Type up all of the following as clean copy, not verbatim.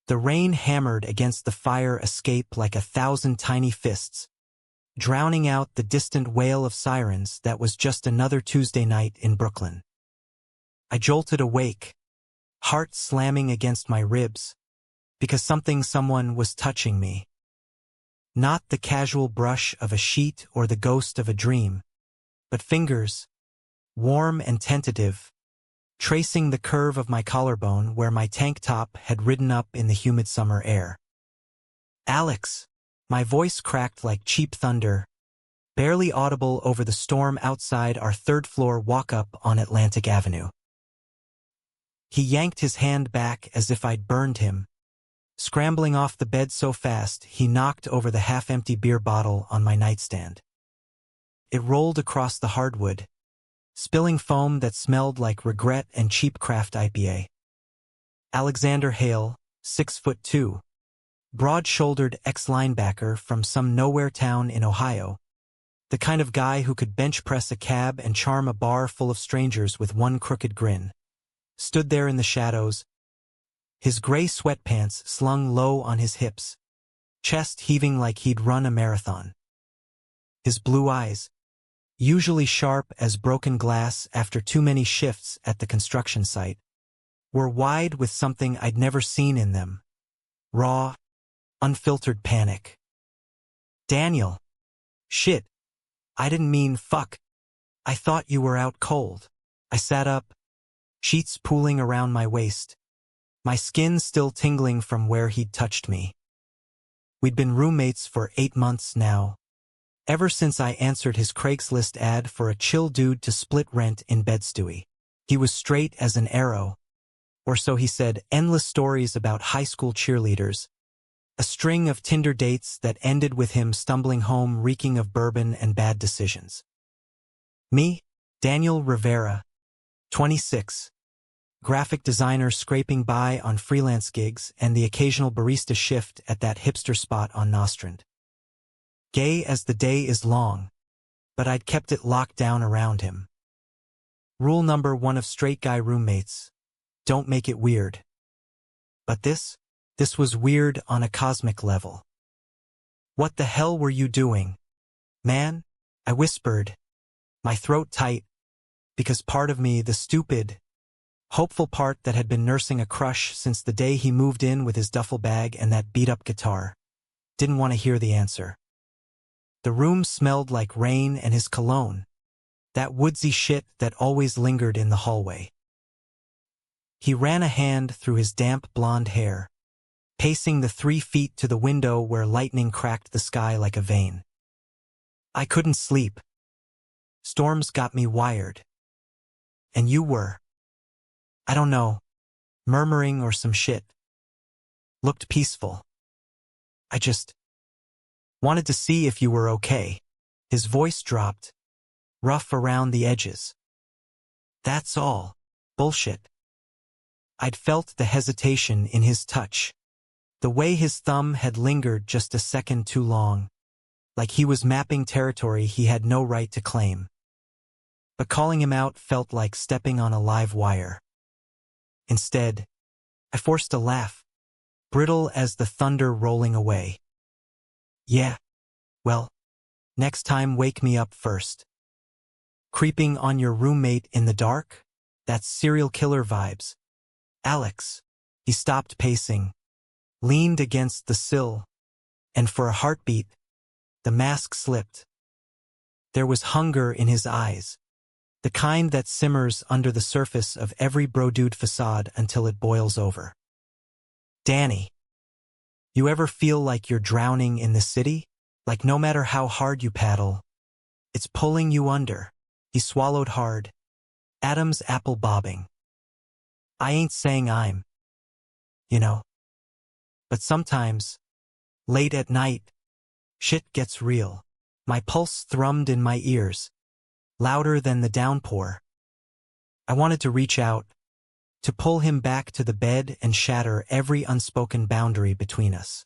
The rain hammered against the fire escape like 1,000 tiny fists, drowning out the distant wail of sirens that was just another Tuesday night in Brooklyn. I jolted awake, heart slamming against my ribs, because someone was touching me. Not the casual brush of a sheet or the ghost of a dream, but fingers, warm and tentative, tracing the curve of my collarbone where my tank top had ridden up in the humid summer air. "Alex," my voice cracked like cheap thunder, barely audible over the storm outside our third-floor walk-up on Atlantic Avenue. He yanked his hand back as if I'd burned him, scrambling off the bed so fast he knocked over the half-empty beer bottle on my nightstand. It rolled across the hardwood, spilling foam that smelled like regret and cheap craft IPA. Alexander Hale, 6'2", broad-shouldered ex-linebacker from some nowhere town in Ohio, the kind of guy who could bench press a cab and charm a bar full of strangers with one crooked grin, stood there in the shadows, his gray sweatpants slung low on his hips, chest heaving like he'd run a marathon. His blue eyes, usually sharp as broken glass after too many shifts at the construction site, were wide with something I'd never seen in them. Raw, unfiltered panic. "Daniel. Shit. I didn't mean fuck. I thought you were out cold." I sat up, sheets pooling around my waist, my skin still tingling from where he'd touched me. We'd been roommates for 8 months now, ever since I answered his Craigslist ad for a chill dude to split rent in Bed-Stuy. He was straight as an arrow, or so he said, endless stories about high school cheerleaders, a string of Tinder dates that ended with him stumbling home reeking of bourbon and bad decisions. Me, Daniel Rivera, 26, graphic designer scraping by on freelance gigs and the occasional barista shift at that hipster spot on Nostrand. Gay as the day is long, but I'd kept it locked down around him. Rule number 1 of straight guy roommates: don't make it weird. But this was weird on a cosmic level. "What the hell were you doing, man?" I whispered, my throat tight, because part of me, the stupid, hopeful part that had been nursing a crush since the day he moved in with his duffel bag and that beat-up guitar, didn't want to hear the answer. The room smelled like rain and his cologne, that woodsy shit that always lingered in the hallway. He ran a hand through his damp blonde hair, pacing the 3 feet to the window where lightning cracked the sky like a vein. "I couldn't sleep. Storms got me wired. And you were, I don't know, murmuring or some shit. Looked peaceful. I just wanted to see if you were okay." His voice dropped, rough around the edges. "That's all. Bullshit." I'd felt the hesitation in his touch, the way his thumb had lingered just a second too long, like he was mapping territory he had no right to claim. But calling him out felt like stepping on a live wire. Instead, I forced a laugh, brittle as the thunder rolling away. "Yeah, well, next time wake me up first. Creeping on your roommate in the dark? That's serial killer vibes. Alex." He stopped pacing, leaned against the sill, and for a heartbeat, the mask slipped. There was hunger in his eyes, the kind that simmers under the surface of every bro-dude facade until it boils over. "Danny, you ever feel like you're drowning in the city? Like no matter how hard you paddle, it's pulling you under?" He swallowed hard, Adam's apple bobbing. "I ain't saying I'm, but sometimes, late at night, shit gets real." My pulse thrummed in my ears, louder than the downpour. I wanted to reach out, to pull him back to the bed and shatter every unspoken boundary between us.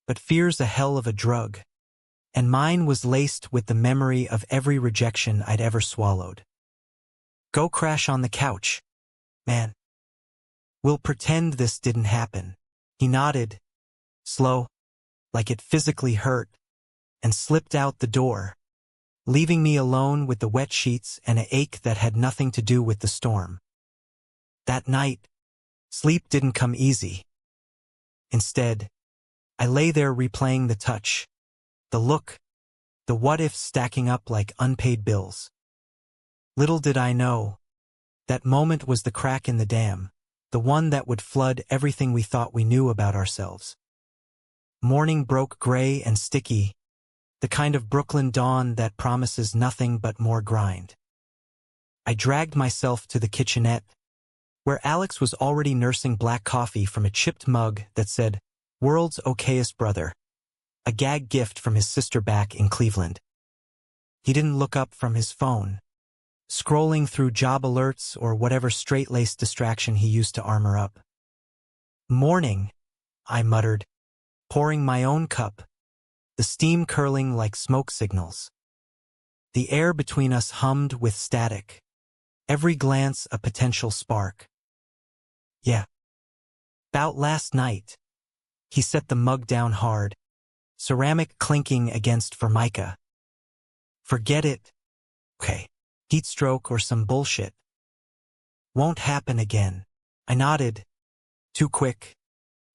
But fear's a hell of a drug, and mine was laced with the memory of every rejection I'd ever swallowed. "Go crash on the couch, man. We'll pretend this didn't happen." He nodded, slow, like it physically hurt, and slipped out the door, leaving me alone with the wet sheets and an ache that had nothing to do with the storm. That night, sleep didn't come easy. Instead, I lay there replaying the touch, the look, the what-ifs stacking up like unpaid bills. Little did I know, that moment was the crack in the dam, the one that would flood everything we thought we knew about ourselves. Morning broke gray and sticky, the kind of Brooklyn dawn that promises nothing but more grind. I dragged myself to the kitchenette, where Alex was already nursing black coffee from a chipped mug that said, "World's okayest brother," a gag gift from his sister back in Cleveland. He didn't look up from his phone, scrolling through job alerts or whatever straight-laced distraction he used to armor up. "Morning," I muttered, pouring my own cup, the steam curling like smoke signals. The air between us hummed with static, every glance a potential spark. "Yeah. 'Bout last night." He set the mug down hard, ceramic clinking against formica. "Forget it. Okay. Heat stroke or some bullshit. Won't happen again." I nodded. Too quick.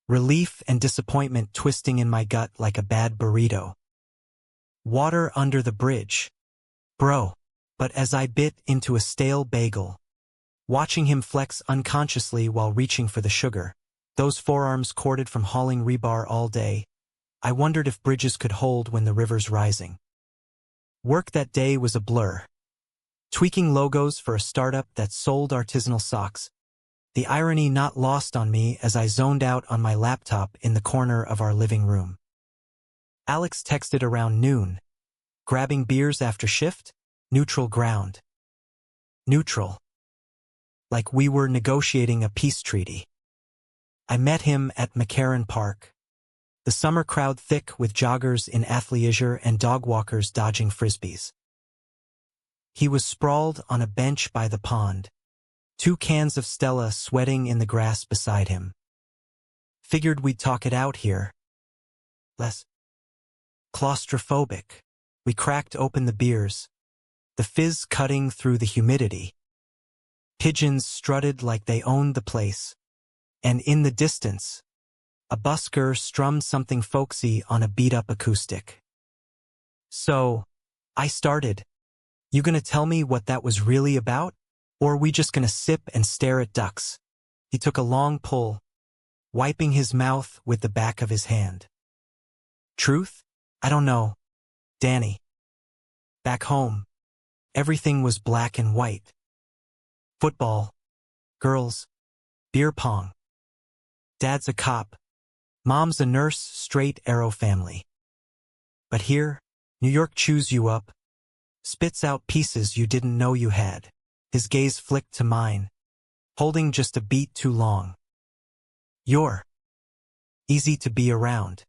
Relief and disappointment twisting in my gut like a bad burrito. "Water under the bridge. Bro." But as I bit into a stale bagel, watching him flex unconsciously while reaching for the sugar, those forearms corded from hauling rebar all day, I wondered if bridges could hold when the river's rising. Work that day was a blur. Tweaking logos for a startup that sold artisanal socks, the irony not lost on me as I zoned out on my laptop in the corner of our living room. Alex texted around noon, grabbing beers after shift, neutral ground. Neutral. Like we were negotiating a peace treaty. I met him at McCarran Park, the summer crowd thick with joggers in athleisure and dog walkers dodging frisbees. He was sprawled on a bench by the pond, 2 cans of Stella sweating in the grass beside him. Figured we'd talk it out here. Less claustrophobic. We cracked open the beers, the fizz cutting through the humidity. Pigeons strutted like they owned the place, and in the distance, a busker strummed something folksy on a beat-up acoustic. "So," I started, "you gonna tell me what that was really about? Or are we just gonna sip and stare at ducks?" He took a long pull, wiping his mouth with the back of his hand. "Truth? I don't know. Danny. Back home, everything was black and white. Football, girls, beer pong. Dad's a cop, mom's a nurse, straight arrow family. But here, New York chews you up, spits out pieces you didn't know you had." His gaze flicked to mine, holding just a beat too long. "You're easy to be around.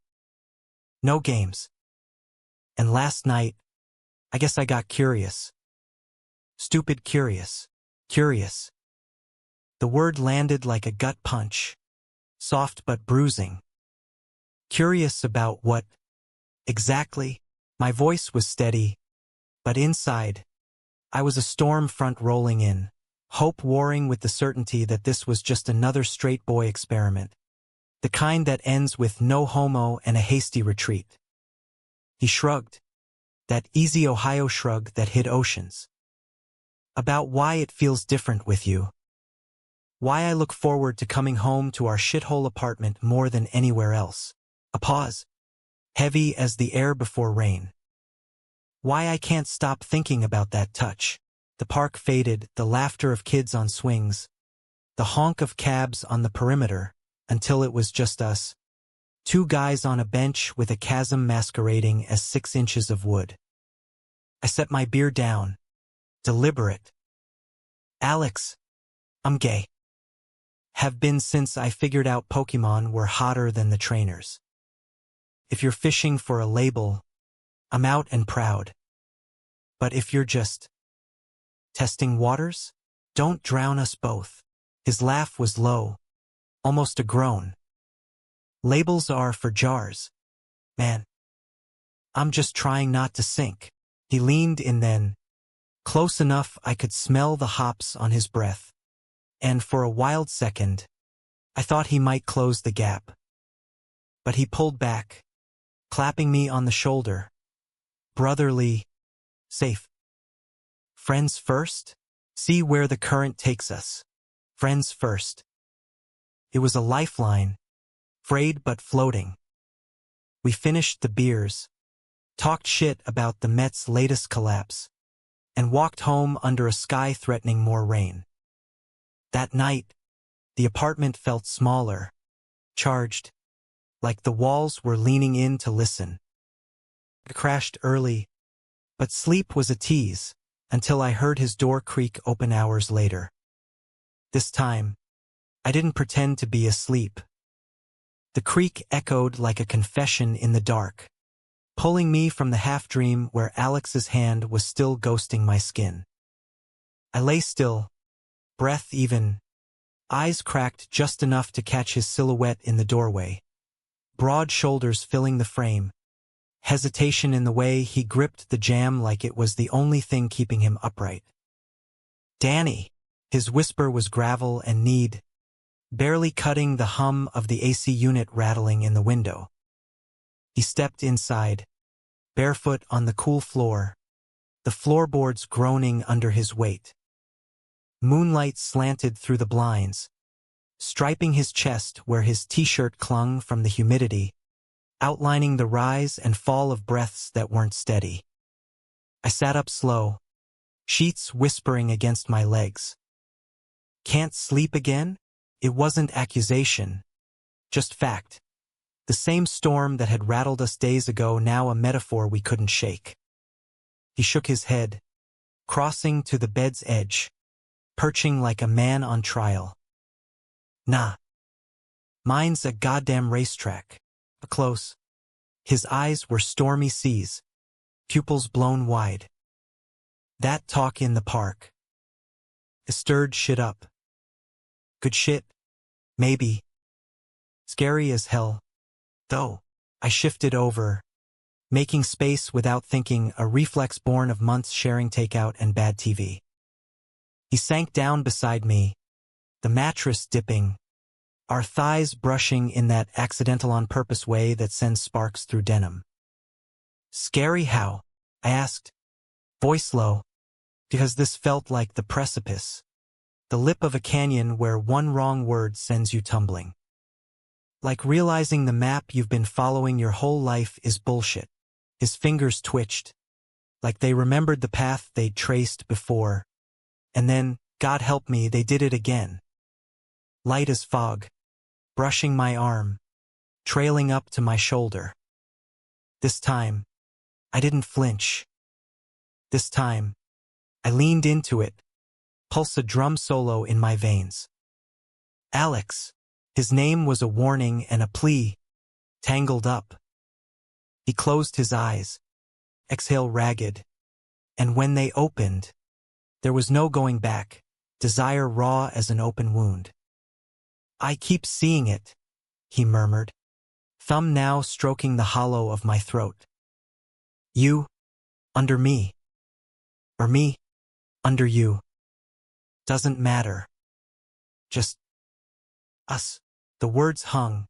No games. And last night, I guess I got curious. Stupid curious. Curious." The word landed like a gut punch, soft but bruising. Curious about what? Exactly. My voice was steady, but inside, I was a storm front rolling in, hope warring with the certainty that this was just another straight boy experiment, the kind that ends with no homo and a hasty retreat. He shrugged, that easy Ohio shrug that hid oceans. "About why it feels different with you. Why I look forward to coming home to our shithole apartment more than anywhere else." A pause, heavy as the air before rain. Why I can't stop thinking about that touch. The park faded, the laughter of kids on swings, the honk of cabs on the perimeter, until it was just us. 2 guys on a bench with a chasm masquerading as 6 inches of wood. I set my beer down, deliberate. "Alex, I'm gay. Have been since I figured out Pokemon were hotter than the trainers. If you're fishing for a label, I'm out and proud. But if you're just testing waters, don't drown us both." His laugh was low, almost a groan. Labels are for jars. Man, I'm just trying not to sink. He leaned in then, close enough I could smell the hops on his breath. And for a wild second, I thought he might close the gap. But he pulled back, clapping me on the shoulder. Brotherly, safe. Friends first? See where the current takes us. Friends first. It was a lifeline, frayed but floating. We finished the beers, talked shit about the Mets' latest collapse, and walked home under a sky threatening more rain. That night, the apartment felt smaller, charged, like the walls were leaning in to listen. I crashed early, but sleep was a tease until I heard his door creak open hours later. This time, I didn't pretend to be asleep. The creak echoed like a confession in the dark, pulling me from the half-dream where Alex's hand was still ghosting my skin. I lay still, breath even, eyes cracked just enough to catch his silhouette in the doorway, broad shoulders filling the frame, hesitation in the way he gripped the jamb like it was the only thing keeping him upright. "Danny!" His whisper was gravel and need, barely cutting the hum of the AC unit rattling in the window. He stepped inside, barefoot on the cool floor, the floorboards groaning under his weight. Moonlight slanted through the blinds, striping his chest where his t-shirt clung from the humidity, outlining the rise and fall of breaths that weren't steady. I sat up slow, sheets whispering against my legs. Can't sleep again? It wasn't accusation, just fact. The same storm that had rattled us days ago, now a metaphor we couldn't shake. He shook his head, crossing to the bed's edge, perching like a man on trial. Nah. Mine's a goddamn racetrack. Close. His eyes were stormy seas, pupils blown wide. That talk in the park. It stirred shit up. Good shit. Maybe. Scary as hell. Though. I shifted over, making space without thinking, a reflex born of months sharing takeout and bad TV. He sank down beside me, the mattress dipping, our thighs brushing in that accidental on purpose way that sends sparks through denim. Scary how? I asked, voice low, because this felt like the precipice, the lip of a canyon where one wrong word sends you tumbling. Like realizing the map you've been following your whole life is bullshit. His fingers twitched, like they remembered the path they'd traced before, and then, God help me, they did it again. Light as fog, brushing my arm, trailing up to my shoulder. This time, I didn't flinch. This time, I leaned into it, pulse a drum solo in my veins. Alex. His name was a warning and a plea, tangled up. He closed his eyes, exhale ragged, and when they opened, there was no going back, desire raw as an open wound. I keep seeing it, he murmured, thumb now stroking the hollow of my throat. You, under me. Or me, under you. Doesn't matter. Just us. The words hung,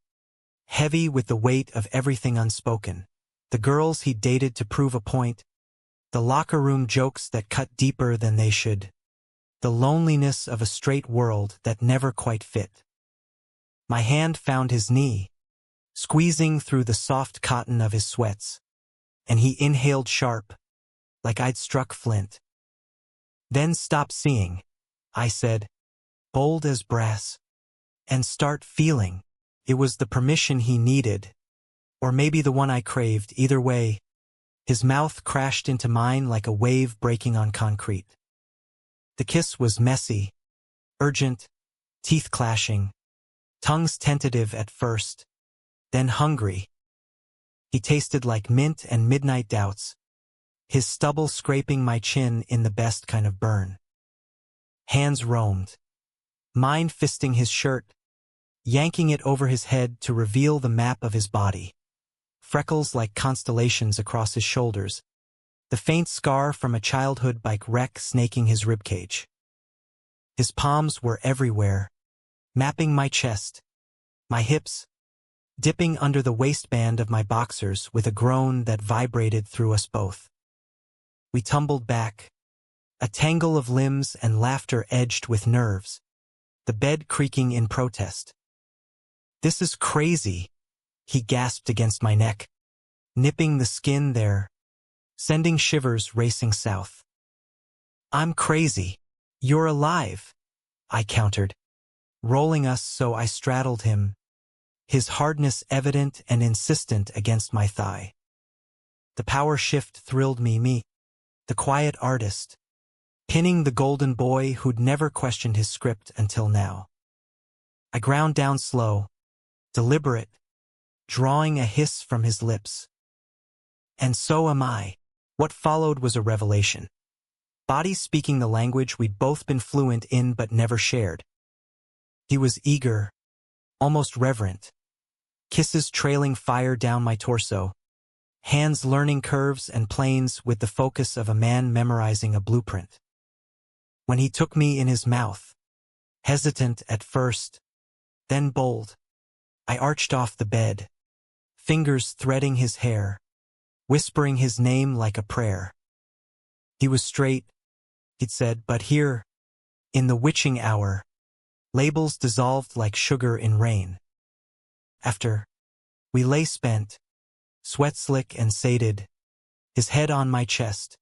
heavy with the weight of everything unspoken. The girls he dated to prove a point, the locker room jokes that cut deeper than they should, the loneliness of a straight world that never quite fit. My hand found his knee, squeezing through the soft cotton of his sweats, and he inhaled sharp, like I'd struck flint. Then stop seeing, I said, bold as brass. And start feeling. It was the permission he needed, or maybe the one I craved. Either way, his mouth crashed into mine like a wave breaking on concrete. The kiss was messy, urgent, teeth clashing, tongues tentative at first, then hungry. He tasted like mint and midnight doubts, his stubble scraping my chin in the best kind of burn. Hands roamed, mine fisting his shirt, yanking it over his head to reveal the map of his body. Freckles like constellations across his shoulders, the faint scar from a childhood bike wreck snaking his ribcage. His palms were everywhere, mapping my chest, my hips, dipping under the waistband of my boxers with a groan that vibrated through us both. We tumbled back, a tangle of limbs and laughter edged with nerves, the bed creaking in protest. "This is crazy," he gasped against my neck, nipping the skin there, sending shivers racing south. "I'm crazy. You're alive," I countered, rolling us so I straddled him, his hardness evident and insistent against my thigh. The power shift thrilled me, the quiet artist, pinning the golden boy who'd never questioned his script until now. I ground down slow, deliberate, drawing a hiss from his lips. "And so am I." What followed was a revelation. Body speaking the language we'd both been fluent in but never shared. He was eager, almost reverent, kisses trailing fire down my torso, hands learning curves and planes with the focus of a man memorizing a blueprint. When he took me in his mouth, hesitant at first, then bold, I arched off the bed, fingers threading his hair, whispering his name like a prayer. He was straight, he'd said, but here, in the witching hour, labels dissolved like sugar in rain. After, we lay spent, sweat slick and sated, his head on my chest,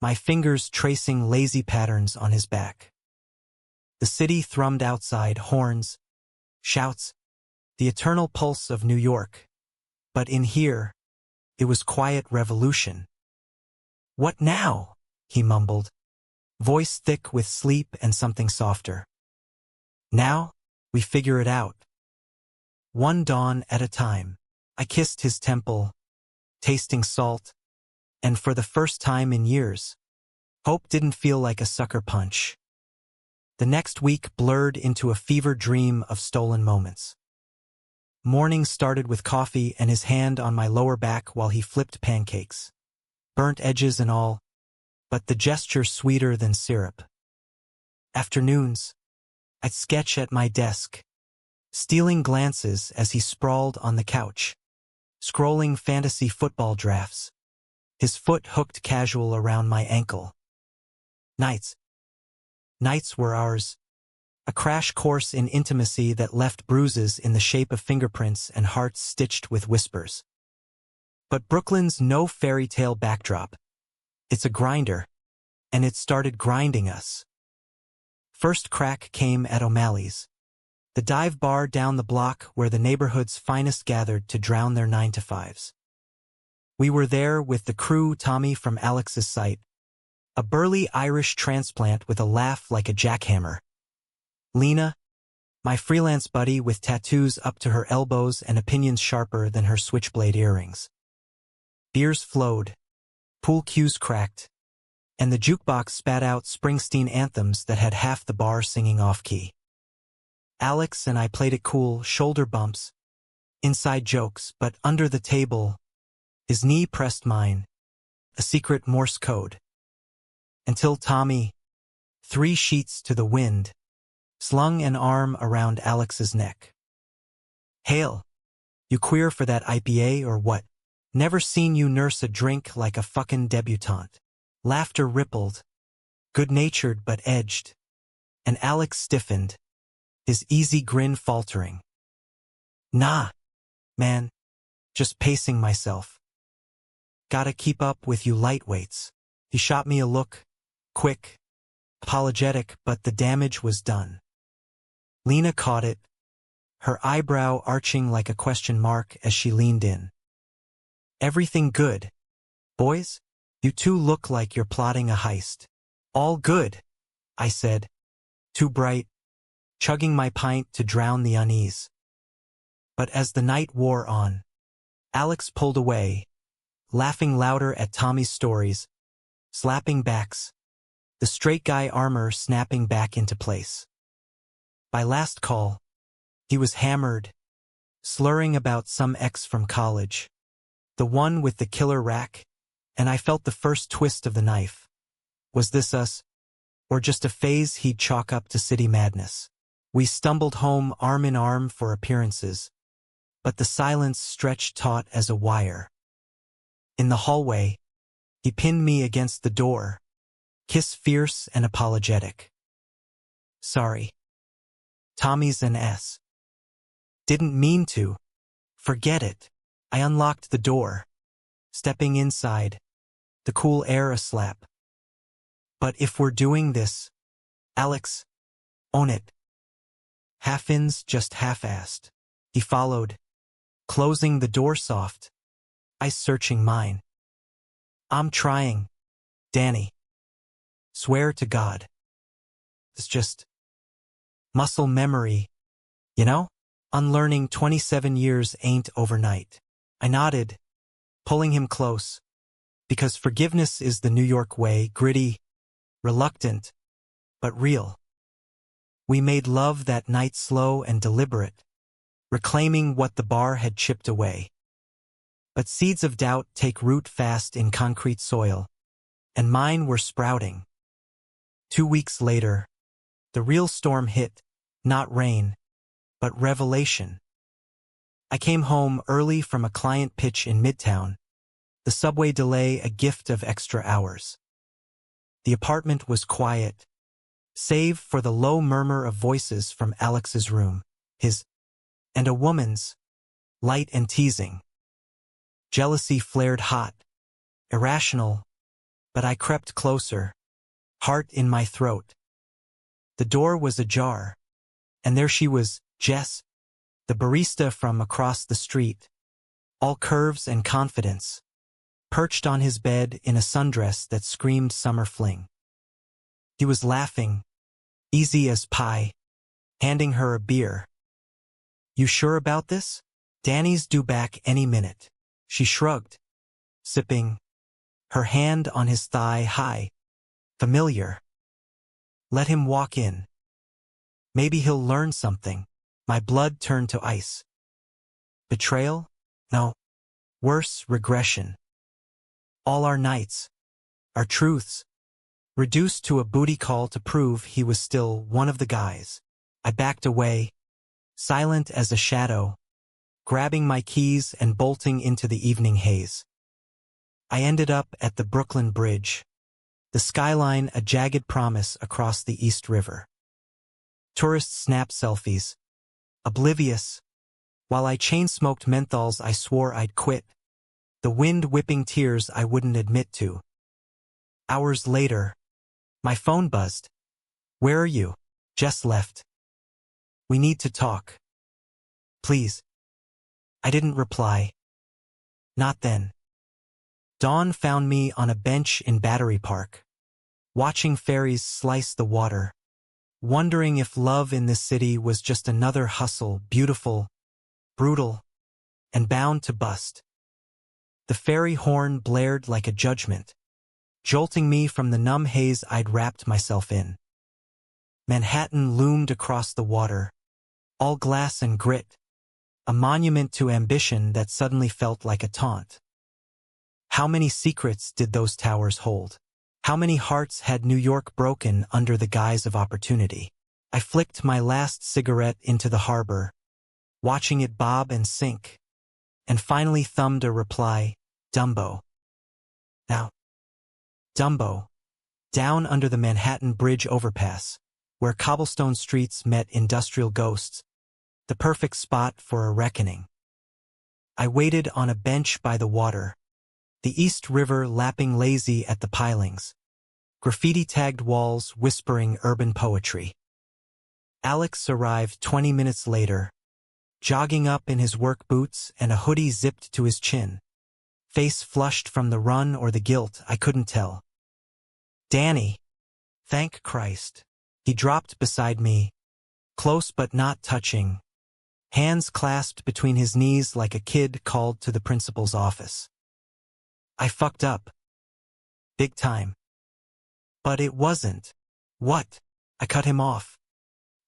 my fingers tracing lazy patterns on his back. The city thrummed outside, horns, shouts, the eternal pulse of New York. But in here, it was quiet revolution. "What now?" he mumbled, voice thick with sleep and something softer. "Now, we figure it out. One dawn at a time." I kissed his temple, tasting salt, and for the first time in years, hope didn't feel like a sucker punch. The next week blurred into a fever dream of stolen moments. Morning started with coffee and his hand on my lower back while he flipped pancakes. Burnt edges and all, but the gesture sweeter than syrup. Afternoons, I'd sketch at my desk, stealing glances as he sprawled on the couch, scrolling fantasy football drafts, his foot hooked casual around my ankle. Nights were ours, a crash course in intimacy that left bruises in the shape of fingerprints and hearts stitched with whispers. But Brooklyn's no fairy tale backdrop. It's a grinder, and it started grinding us. First crack came at O'Malley's, the dive bar down the block where the neighborhood's finest gathered to drown their 9-to-5s. We were there with the crew, Tommy from Alex's site, a burly Irish transplant with a laugh like a jackhammer. Lena, my freelance buddy with tattoos up to her elbows and opinions sharper than her switchblade earrings. Beers flowed, pool cues cracked, and the jukebox spat out Springsteen anthems that had half the bar singing off-key. Alex and I played it cool, shoulder bumps, inside jokes, but under the table, his knee pressed mine, a secret Morse code. Until Tommy, 3 sheets to the wind, slung an arm around Alex's neck. "Hail, you queer for that IPA or what? Never seen you nurse a drink like a fucking debutante." Laughter rippled, good-natured but edged, and Alex stiffened, his easy grin faltering. "Nah, man, just pacing myself. Gotta keep up with you lightweights." He shot me a look, quick, apologetic, but the damage was done. Lena caught it, her eyebrow arching like a question mark as she leaned in. "Everything good, boys? You two look like you're plotting a heist." "All good," I said, too bright, chugging my pint to drown the unease. But as the night wore on, Alex pulled away, laughing louder at Tommy's stories, slapping backs, the straight guy armor snapping back into place. By last call, He was hammered, slurring about some ex from college, the one with the killer rack, and I felt the first twist of the knife. Was this us, or just a phase he'd chalk up to city madness? We stumbled home arm in arm for appearances, but the silence stretched taut as a wire. In the hallway, he pinned me against the door, kiss fierce and apologetic. Sorry. Tommy's an S. Didn't mean to. Forget it. I unlocked the door, stepping inside, the cool air a slap. But if we're doing this, Alex, own it. Half-ins just half-assed. He followed, closing the door soft, eyes searching mine. I'm trying, Danny. Swear to God. It's just muscle memory, you know? Unlearning 27 years ain't overnight. I nodded, pulling him close, because forgiveness is the New York way, gritty, reluctant, but real. We made love that night slow and deliberate, reclaiming what the bar had chipped away. But seeds of doubt take root fast in concrete soil, and mine were sprouting. 2 weeks later, the real storm hit, not rain, but revelation. I came home early from a client pitch in Midtown, the subway delay a gift of extra hours. The apartment was quiet, save for the low murmur of voices from Alex's room, his, and a woman's, light and teasing. Jealousy flared hot, irrational, but I crept closer, heart in my throat. The door was ajar, and there she was, Jess, the barista from across the street, all curves and confidence, perched on his bed in a sundress that screamed summer fling. He was laughing, easy as pie, handing her a beer. You sure about this? Danny's due back any minute. She shrugged, sipping, her hand on his thigh high. Familiar. Let him walk in. Maybe he'll learn something. My blood turned to ice. Betrayal? No. Worse, regression. All our nights, our truths, reduced to a booty call to prove he was still one of the guys. I backed away, silent as a shadow, grabbing my keys and bolting into the evening haze. I ended up at the Brooklyn Bridge, the skyline a jagged promise across the East River. Tourists snapped selfies, oblivious, while I chain-smoked menthols I swore I'd quit, the wind whipping tears I wouldn't admit to. Hours later, my phone buzzed. Where are you? Jess left. We need to talk. Please. I didn't reply. Not then. Dawn found me on a bench in Battery Park, watching ferries slice the water, wondering if love in this city was just another hustle, beautiful, brutal, and bound to bust. The ferry horn blared like a judgment, jolting me from the numb haze I'd wrapped myself in. Manhattan loomed across the water, all glass and grit, a monument to ambition that suddenly felt like a taunt. How many secrets did those towers hold? How many hearts had New York broken under the guise of opportunity? I flicked my last cigarette into the harbor, watching it bob and sink, and finally thumbed a reply, Dumbo. Now, Dumbo, down under the Manhattan Bridge overpass, where cobblestone streets met industrial ghosts, the perfect spot for a reckoning. I waited on a bench by the water, the East River lapping lazy at the pilings, graffiti-tagged walls whispering urban poetry. Alex arrived 20 minutes later, jogging up in his work boots and a hoodie zipped to his chin, face flushed from the run or the guilt, I couldn't tell. Danny. Thank Christ. He dropped beside me, close but not touching, hands clasped between his knees like a kid called to the principal's office. I fucked up. Big time. But it wasn't. What? I cut him off.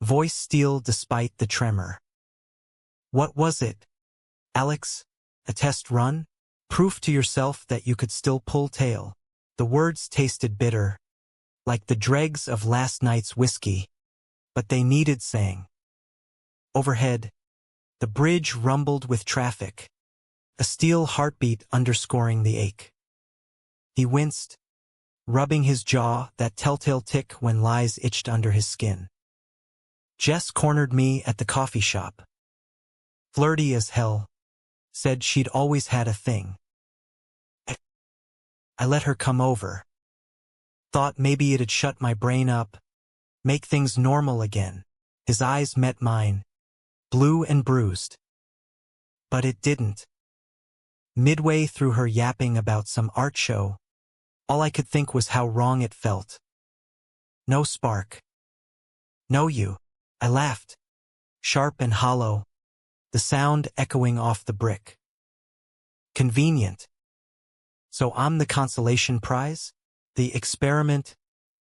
Voice steel despite the tremor. What was it, Alex? A test run? Proof to yourself that you could still pull tail. The words tasted bitter, like the dregs of last night's whiskey, but they needed saying. Overhead, the bridge rumbled with traffic, a steel heartbeat underscoring the ache. He winced, rubbing his jaw, that telltale tick when lies itched under his skin. Jess cornered me at the coffee shop. Flirty as hell, said she'd always had a thing. I let her come over. Thought maybe it'd shut my brain up, make things normal again. His eyes met mine, blue and bruised. But it didn't. Midway through her yapping about some art show, all I could think was how wrong it felt. No spark. No you. I laughed, sharp and hollow, the sound echoing off the brick. Convenient. So I'm the consolation prize? The experiment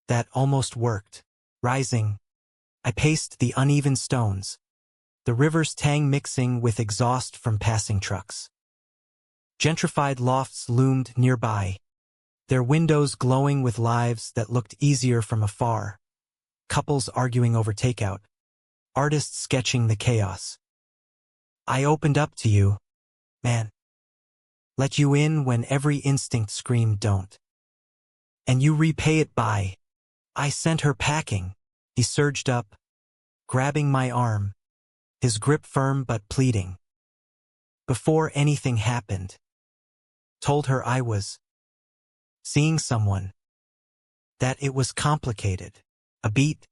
that almost worked. Rising, I paced the uneven stones, the river's tang mixing with exhaust from passing trucks. Gentrified lofts loomed nearby, their windows glowing with lives that looked easier from afar. Couples arguing over takeout, artists sketching the chaos. I opened up to you, man. Let you in when every instinct screamed don't. And you repay it by, I sent her packing. He surged up, grabbing my arm, his grip firm but pleading. Before anything happened, told her I was seeing someone, that it was complicated. A beat,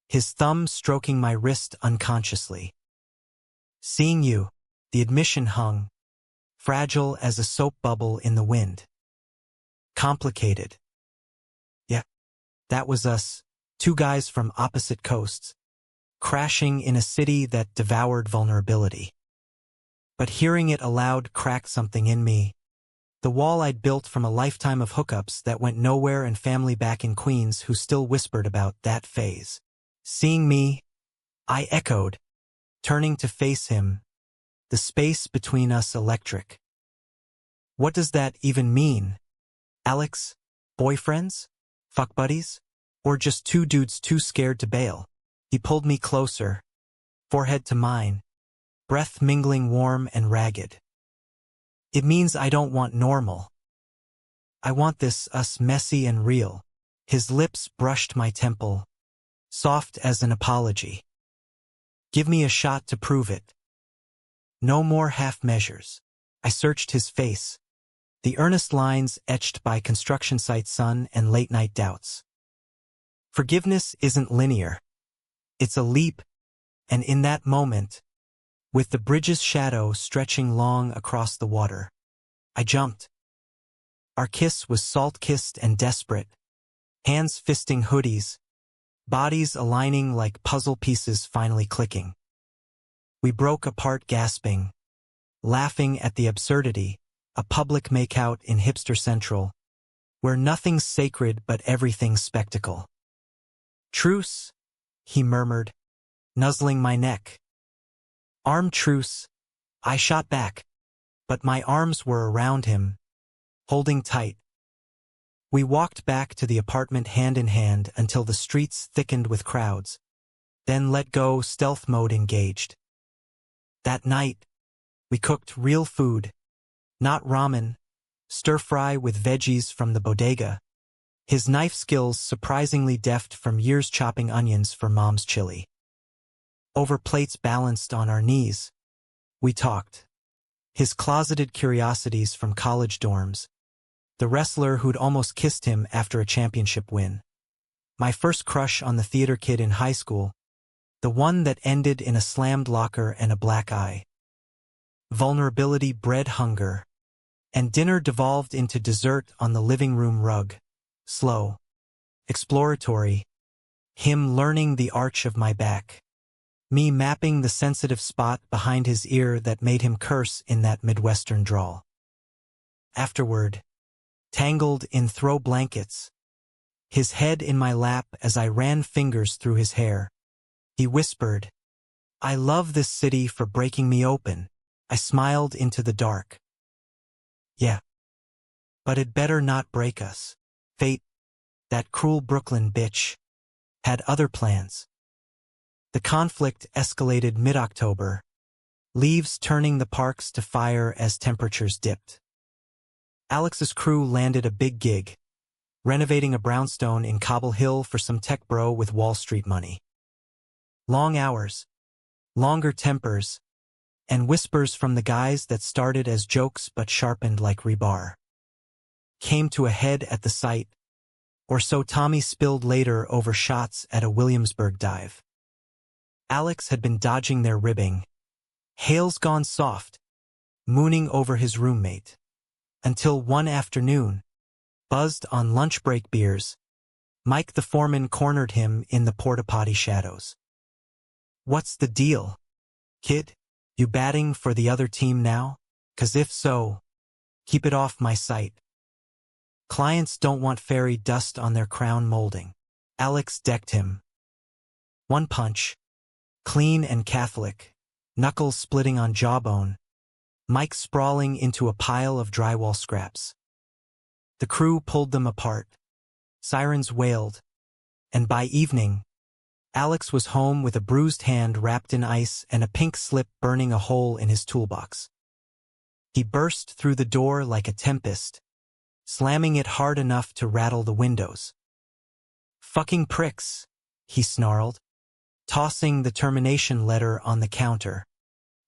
his thumb stroking my wrist unconsciously. Seeing you, the admission hung, fragile as a soap bubble in the wind. Complicated. Yeah, that was us, two guys from opposite coasts, crashing in a city that devoured vulnerability. But hearing it aloud cracked something in me. The wall I'd built from a lifetime of hookups that went nowhere and family back in Queens who still whispered about that phase. Seeing me, I echoed, turning to face him, the space between us electric. What does that even mean? Alex? Boyfriends? Fuck buddies? Or just two dudes too scared to bail? He pulled me closer, forehead to mine, breath mingling warm and ragged. It means I don't want normal. I want this us messy and real. His lips brushed my temple, soft as an apology. Give me a shot to prove it. No more half measures. I searched his face, the earnest lines etched by construction site sun and late night doubts. Forgiveness isn't linear. It's a leap, and in that moment, with the bridge's shadow stretching long across the water, I jumped. Our kiss was salt-kissed and desperate, hands fisting hoodies, bodies aligning like puzzle pieces finally clicking. We broke apart gasping, laughing at the absurdity, a public makeout in Hipster Central, where nothing's sacred but everything's spectacle. Truce, he murmured, nuzzling my neck. Arm truce, I shot back, but my arms were around him, holding tight. We walked back to the apartment hand in hand until the streets thickened with crowds, then let go, stealth mode engaged. That night, we cooked real food, not ramen, stir-fry with veggies from the bodega, his knife skills surprisingly deft from years chopping onions for mom's chili. Over plates balanced on our knees, we talked. His closeted curiosities from college dorms, the wrestler who'd almost kissed him after a championship win, my first crush on the theater kid in high school, the one that ended in a slammed locker and a black eye. Vulnerability bred hunger, and dinner devolved into dessert on the living room rug, slow, exploratory, him learning the arch of my back, me mapping the sensitive spot behind his ear that made him curse in that Midwestern drawl. Afterward, tangled in throw blankets, his head in my lap as I ran fingers through his hair, he whispered, I love this city for breaking me open. I smiled into the dark. Yeah. But it better not break us. Fate, that cruel Brooklyn bitch, had other plans. The conflict escalated mid-October, leaves turning the parks to fire as temperatures dipped. Alex's crew landed a big gig, renovating a brownstone in Cobble Hill for some tech bro with Wall Street money. Long hours, longer tempers, and whispers from the guys that started as jokes but sharpened like rebar came to a head at the site, or so Tommy spilled later over shots at a Williamsburg dive. Alex had been dodging their ribbing, Hale's gone soft, mooning over his roommate, until one afternoon, buzzed on lunch break beers, Mike the foreman cornered him in the porta-potty shadows. "What's the deal, kid? You batting for the other team now? 'Cause if so, keep it off my site. Clients don't want fairy dust on their crown molding." Alex decked him. One punch, clean and Catholic, knuckles splitting on jawbone, Mike sprawling into a pile of drywall scraps. The crew pulled them apart. Sirens wailed, and by evening, Alex was home with a bruised hand wrapped in ice and a pink slip burning a hole in his toolbox. He burst through the door like a tempest, slamming it hard enough to rattle the windows. "Fucking pricks," he snarled, tossing the termination letter on the counter,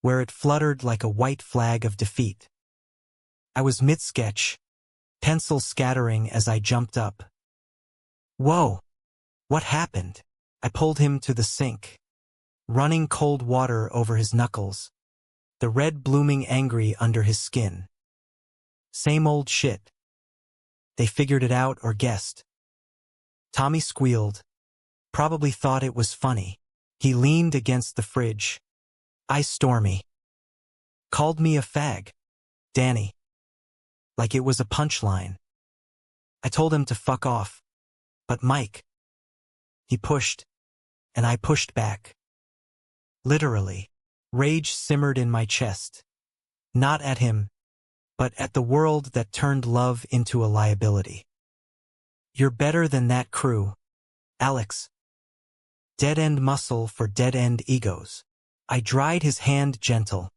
where it fluttered like a white flag of defeat. I was mid-sketch, pencil scattering as I jumped up. "Whoa! What happened?" I pulled him to the sink, running cold water over his knuckles, the red blooming angry under his skin. "Same old shit. They figured it out or guessed." Tommy squealed, probably thought it was funny. He leaned against the fridge. "Ice Stormy called me a fag, Danny." Like it was a punchline. I told him to fuck off. But Mike. He pushed, and I pushed back. Literally, rage simmered in my chest. Not at him, but at the world that turned love into a liability. "You're better than that crew, Alex. Dead-end muscle for dead-end egos." I dried his hand gentle,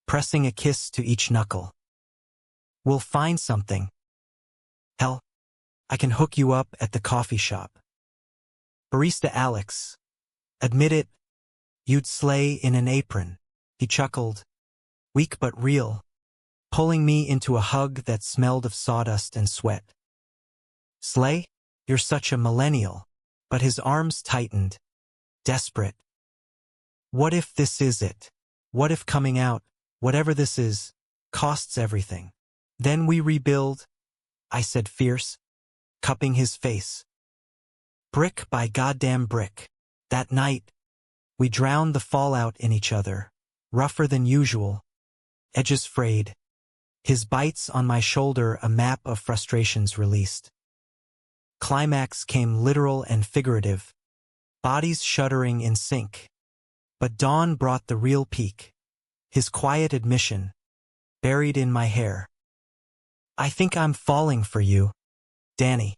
pressing a kiss to each knuckle. "We'll find something. Hell, I can hook you up at the coffee shop. Barista Alex. Admit it, you'd slay in an apron." He chuckled, weak but real, pulling me into a hug that smelled of sawdust and sweat. "Slay? You're such a millennial." But his arms tightened, desperate. "What if this is it? What if coming out, whatever this is, costs everything? Then we rebuild," I said fierce, cupping his face. "Brick by goddamn brick." That night, we drowned the fallout in each other, rougher than usual, edges frayed, his bites on my shoulder a map of frustrations released. Climax came literal and figurative, bodies shuddering in sync. But dawn brought the real peak, his quiet admission, buried in my hair. "I think I'm falling for you, Danny."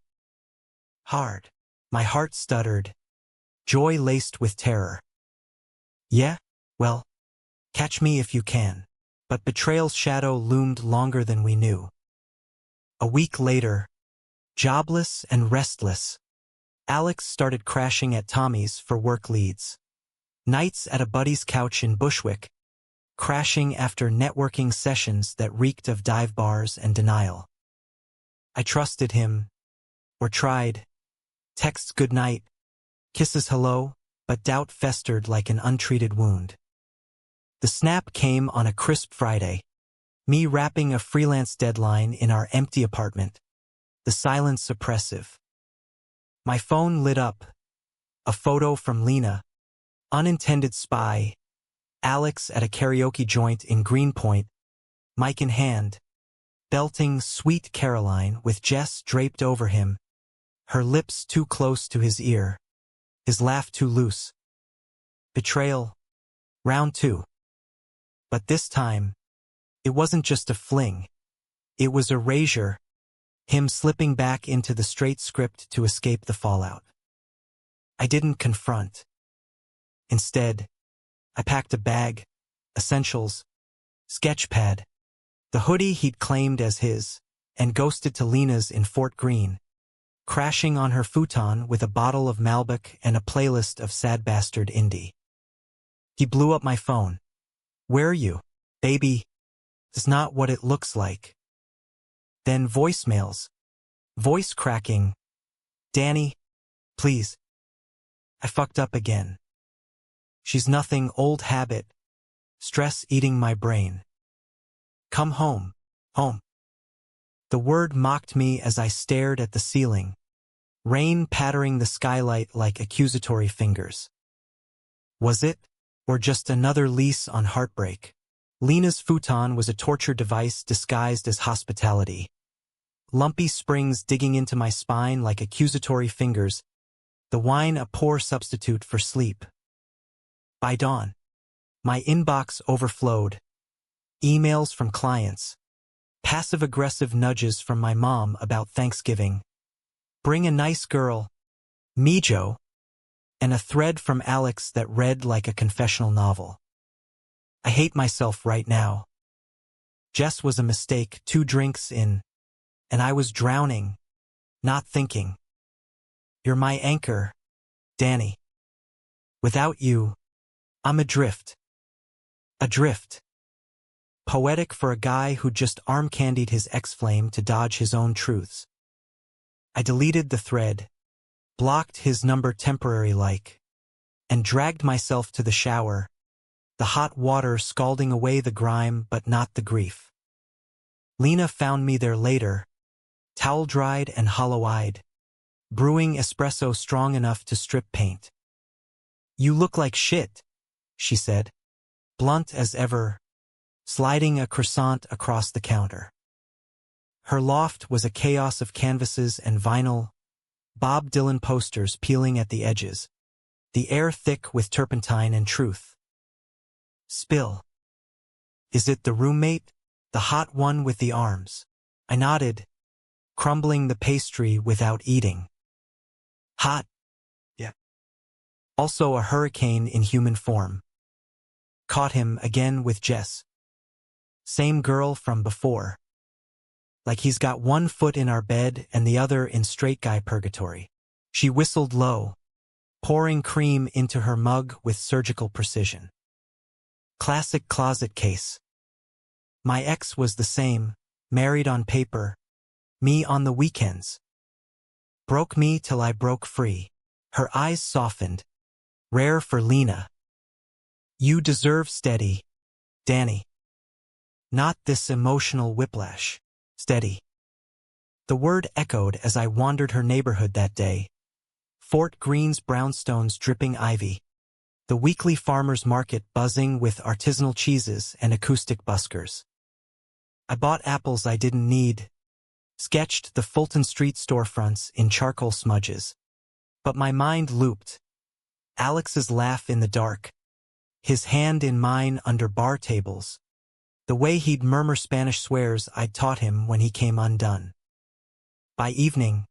Hard. My heart stuttered, joy laced with terror. "Yeah? Well, catch me if you can." But betrayal's shadow loomed longer than we knew. A week later, jobless and restless, Alex started crashing at Tommy's for work leads. Nights at a buddy's couch in Bushwick, crashing after networking sessions that reeked of dive bars and denial. I trusted him, or tried. Texts goodnight, kisses hello, but doubt festered like an untreated wound. The snap came on a crisp Friday, me wrapping a freelance deadline in our empty apartment, the silence oppressive. My phone lit up, a photo from Lena, unintended spy, Alex at a karaoke joint in Greenpoint, mic in hand, belting Sweet Caroline with Jess draped over him, her lips too close to his ear, his laugh too loose. Betrayal, Round 2. But this time, it wasn't just a fling. It was erasure, him slipping back into the straight script to escape the fallout. I didn't confront. Instead, I packed a bag, essentials, sketchpad, the hoodie he'd claimed as his, and ghosted to Lena's in Fort Greene, crashing on her futon with a bottle of Malbec and a playlist of Sad Bastard Indie. He blew up my phone. "Where are you, baby? It's not what it looks like." Then voicemails. Voice cracking. "Danny, please. I fucked up again. She's nothing, old habit. Stress eating my brain. Come home, home." The word mocked me as I stared at the ceiling, rain pattering the skylight like accusatory fingers. Was it, or just another lease on heartbreak? Lena's futon was a torture device disguised as hospitality. Lumpy springs digging into my spine like accusatory fingers, the wine a poor substitute for sleep. By dawn, my inbox overflowed. Emails from clients, passive-aggressive nudges from my mom about Thanksgiving, bring a nice girl, Mijo, and a thread from Alex that read like a confessional novel. I hate myself right now. Jess was a mistake 2 drinks in, and I was drowning, not thinking. You're my anchor, Danny. Without you, I'm adrift. Adrift. Poetic for a guy who just arm-candied his ex-flame to dodge his own truths. I deleted the thread, blocked his number temporary-like, and dragged myself to the shower, the hot water scalding away the grime but not the grief. Lena found me there later, towel-dried and hollow-eyed, brewing espresso strong enough to strip paint. "You look like shit," she said, blunt as ever, sliding a croissant across the counter. Her loft was a chaos of canvases and vinyl, Bob Dylan posters peeling at the edges, the air thick with turpentine and truth. "Spill. Is it the roommate, the hot one with the arms?" I nodded, crumbling the pastry without eating. "Hot? Yeah. Also a hurricane in human form. Caught him again with Jess. Same girl from before. Like he's got one foot in our bed and the other in straight guy purgatory." She whistled low, pouring cream into her mug with surgical precision. Classic closet case. My ex was the same, married on paper, me on the weekends. Broke me till I broke free. Her eyes softened, rare for Lena. "You deserve steady, Danny. Not this emotional whiplash. Steady." The word echoed as I wandered her neighborhood that day. Fort Greene's brownstones dripping ivy. The weekly farmers market buzzing with artisanal cheeses and acoustic buskers. I bought apples I didn't need. Sketched the Fulton Street storefronts in charcoal smudges. But my mind looped. Alex's laugh in the dark. His hand in mine under bar tables. The way he'd murmur Spanish swears I'd taught him when he came undone. By evening,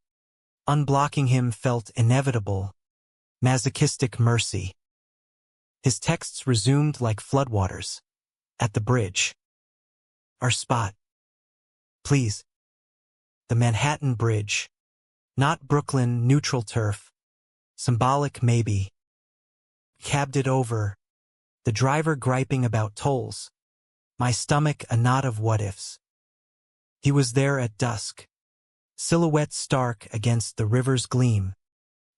unblocking him felt inevitable, masochistic mercy. His texts resumed like floodwaters. At the bridge. Our spot. Please. The Manhattan Bridge. Not Brooklyn, neutral turf. Symbolic maybe. Cabbed it over. The driver griping about tolls. My stomach a knot of what-ifs. He was there at dusk. Silhouette stark against the river's gleam.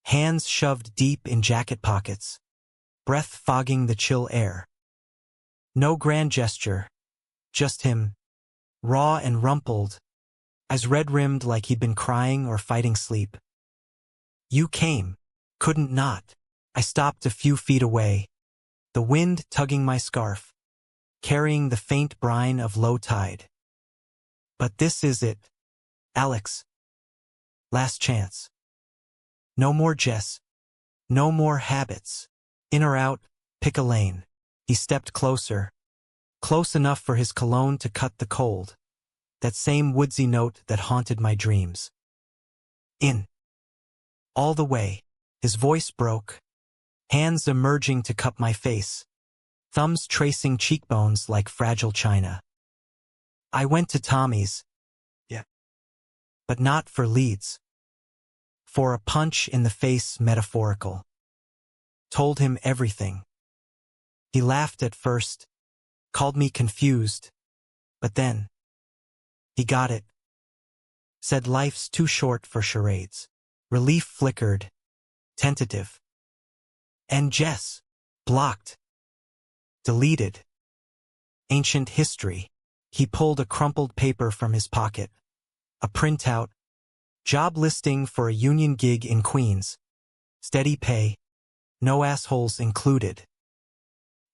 Hands shoved deep in jacket pockets. Breath fogging the chill air. No grand gesture. Just him. Raw and rumpled. Eyes red-rimmed like he'd been crying or fighting sleep. You came. Couldn't not. I stopped a few feet away. The wind tugging my scarf. Carrying the faint brine of low tide. But this is it. Alex. Last chance. No more Jess. No more habits. In or out, pick a lane. He stepped closer, close enough for his cologne to cut the cold, that same woodsy note that haunted my dreams. In. All the way, his voice broke, hands emerging to cup my face, thumbs tracing cheekbones like fragile china. I went to Tommy's, but not for leads. For a punch in the face metaphorical. Told him everything. He laughed at first, called me confused, but then he got it. Said life's too short for charades. Relief flickered, tentative. And Jess, blocked. Deleted. Ancient history. He pulled a crumpled paper from his pocket. A printout. Job listing for a union gig in Queens. Steady pay. No assholes included.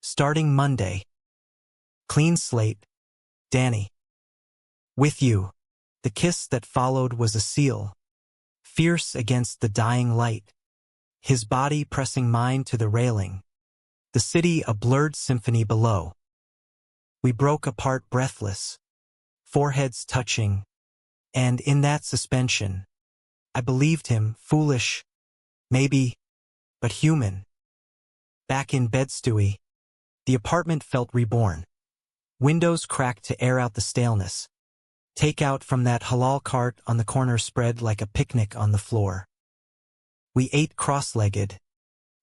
Starting Monday. Clean slate. Danny. With you. The kiss that followed was a seal. Fierce against the dying light. His body pressing mine to the railing. The city a blurred symphony below. We broke apart breathless. Foreheads touching. And in that suspension, I believed him, foolish, maybe, but human. Back in bed, Stewie. The apartment felt reborn. Windows cracked to air out the staleness. Takeout from that halal cart on the corner spread like a picnic on the floor. We ate cross-legged,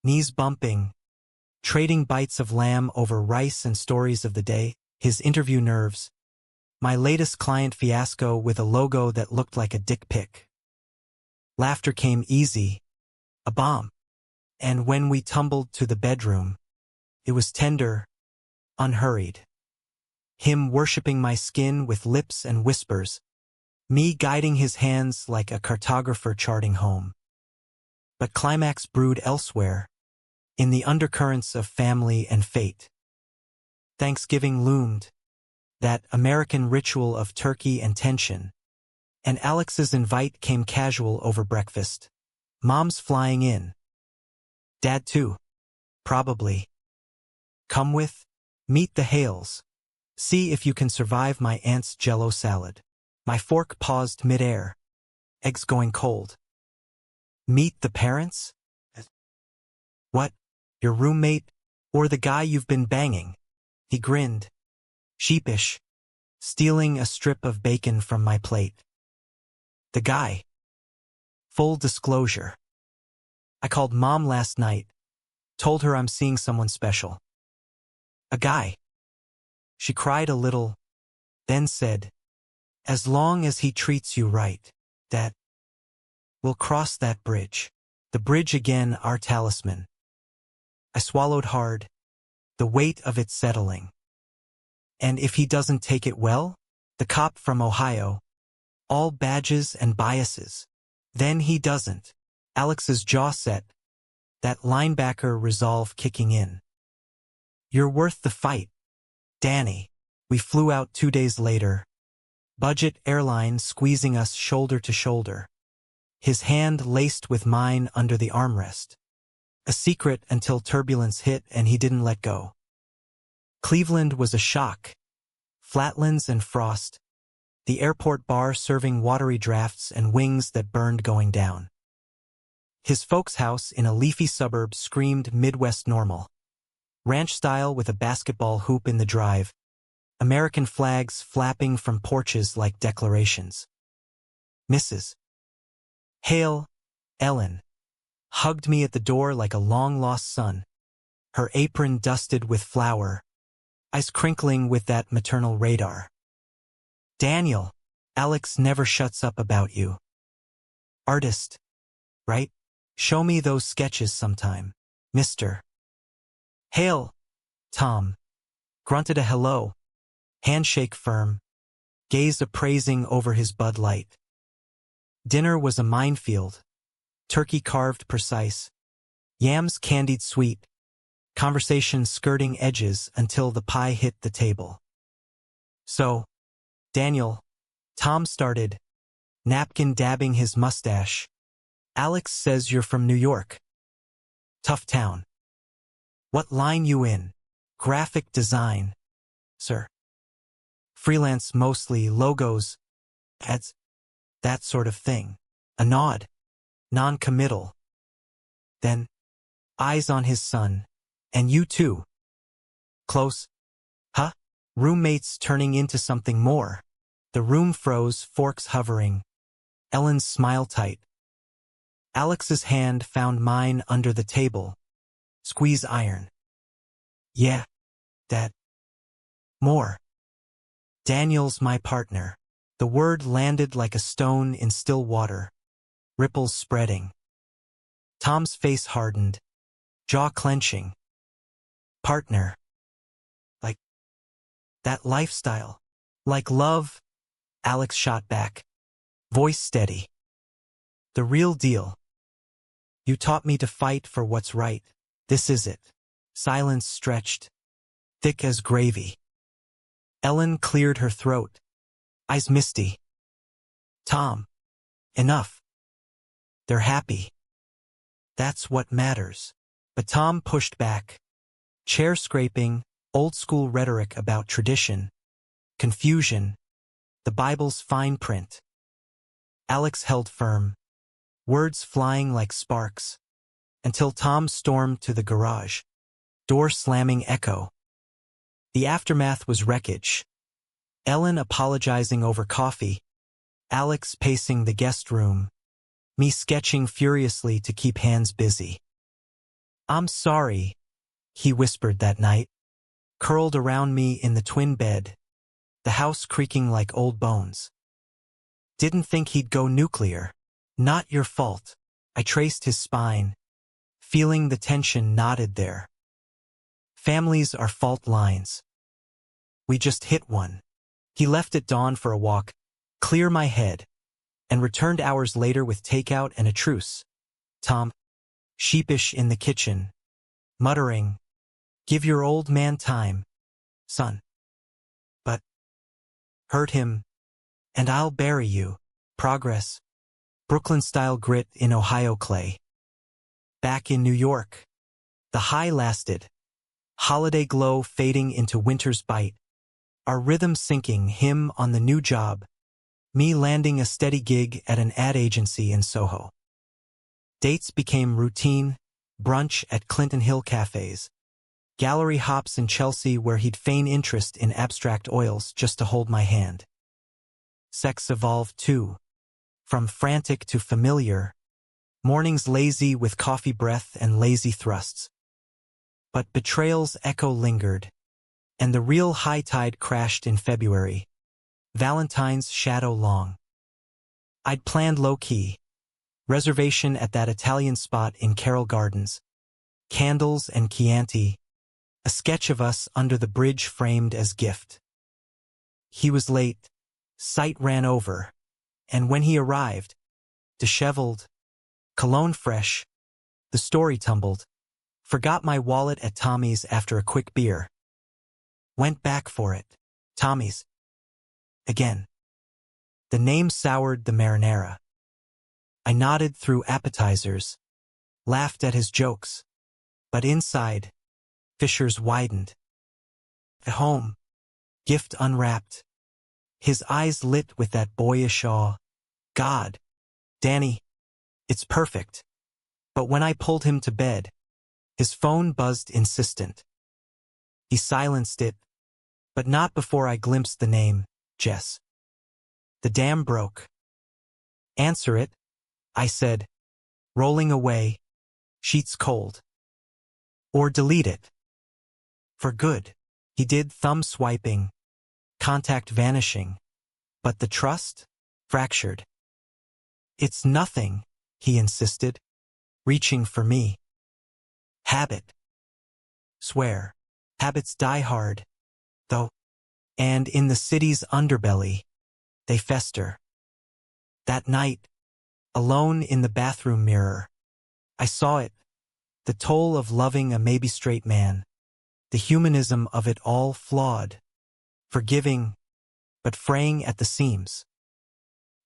knees bumping, trading bites of lamb over rice and stories of the day, his interview nerves. My latest client fiasco with a logo that looked like a dick pic. Laughter came easy, a bomb. And when we tumbled to the bedroom, it was tender, unhurried. Him worshipping my skin with lips and whispers, me guiding his hands like a cartographer charting home. But climax brewed elsewhere, in the undercurrents of family and fate. Thanksgiving loomed, that American ritual of turkey and tension, and Alex's invite came casual over breakfast. Mom's flying in. Dad too. Probably. Come with? Meet the Hales. See if you can survive my aunt's Jell-O salad. My fork paused mid-air. Eggs going cold. Meet the parents? What? Your roommate? Or the guy you've been banging? He grinned. Sheepish. Stealing a strip of bacon from my plate. The guy. Full disclosure. I called Mom last night. Told her I'm seeing someone special. A guy. She cried a little, then said, as long as he treats you right, Dad. We'll cross that bridge. The bridge again, our talisman. I swallowed hard, the weight of it settling. And if he doesn't take it well, the cop from Ohio, all badges and biases. Then he doesn't. Alex's jaw set, that linebacker resolve kicking in. You're worth the fight, Danny. We flew out 2 days later. Budget airline squeezing us shoulder to shoulder. His hand laced with mine under the armrest. A secret until turbulence hit and he didn't let go. Cleveland was a shock. Flatlands and frost. The airport bar serving watery drafts and wings that burned going down. His folks' house in a leafy suburb screamed Midwest normal. Ranch style with a basketball hoop in the drive. American flags flapping from porches like declarations. Mrs. Hale, Ellen, hugged me at the door like a long-lost son. Her apron dusted with flour, eyes crinkling with that maternal radar. Daniel, Alex never shuts up about you. Artist, right? Show me those sketches sometime, Mr. Hale. Tom grunted a hello, handshake firm, gaze appraising over his Bud Light. Dinner was a minefield, turkey carved precise, yams candied sweet, conversation skirting edges until the pie hit the table. So, Daniel, Tom started, napkin dabbing his mustache. Alex says you're from New York. Tough town. What line you in? Graphic design, sir. Freelance, mostly logos, ads, that sort of thing. A nod. Non-committal. Then, eyes on his son. And you too. Close. Huh? Roommates turning into something more. The room froze, forks hovering. Ellen's smile tight. Alex's hand found mine under the table. Squeeze iron. Yeah. Dad. More. Daniel's my partner. The word landed like a stone in still water. Ripples spreading. Tom's face hardened. Jaw clenching. Partner. Like that lifestyle. Like love. Alex shot back. Voice steady. The real deal. You taught me to fight for what's right. This is it. Silence stretched. Thick as gravy. Ellen cleared her throat. Eyes misty. Tom. Enough. They're happy. That's what matters. But Tom pushed back. Chair scraping, old-school rhetoric about tradition. Confusion. The Bible's fine print. Alex held firm. Words flying like sparks. Until Tom stormed to the garage. Door slamming echo. The aftermath was wreckage. Ellen apologizing over coffee. Alex pacing the guest room. Me sketching furiously to keep hands busy. I'm sorry, he whispered that night. Curled around me in the twin bed. The house creaking like old bones. Didn't think he'd go nuclear. Not your fault. I traced his spine. Feeling the tension knotted there. Families are fault lines. We just hit one. He left at dawn for a walk, clear my head, and returned hours later with takeout and a truce. Tom, sheepish in the kitchen, muttering, "Give your old man time, son." But hurt him, and I'll bury you. Progress. Brooklyn-style grit in Ohio clay. Back in New York. The high lasted. Holiday glow fading into winter's bite. Our rhythm sinking, him on the new job. Me landing a steady gig at an ad agency in Soho. Dates became routine, brunch at Clinton Hill cafes. Gallery hops in Chelsea where he'd feign interest in abstract oils just to hold my hand. Sex evolved too. From frantic to familiar. Mornings lazy with coffee breath and lazy thrusts. But betrayals echo lingered. And the real high tide crashed in February. Valentine's shadow long. I'd planned low-key. Reservation at that Italian spot in Carroll Gardens. Candles and Chianti. A sketch of us under the bridge framed as gift. He was late. Sight ran over. And when he arrived, disheveled, cologne fresh, the story tumbled. Forgot my wallet at Tommy's after a quick beer. Went back for it. Tommy's. Again. The name soured the marinara. I nodded through appetizers, laughed at his jokes. But inside, fissures widened. At home, gift unwrapped. His eyes lit with that boyish awe. God, Danny, it's perfect. But when I pulled him to bed, his phone buzzed insistent. He silenced it, but not before I glimpsed the name, Jess. The dam broke. Answer it, I said, rolling away, sheets cold. Or delete it. For good. He did, thumb swiping, contact vanishing. But the trust? Fractured. It's nothing, he insisted, reaching for me. Habit. Swear. Habits die hard, though. And in the city's underbelly, they fester. That night, alone in the bathroom mirror, I saw it, the toll of loving a maybe straight man, the humanism of it all flawed, forgiving, but fraying at the seams.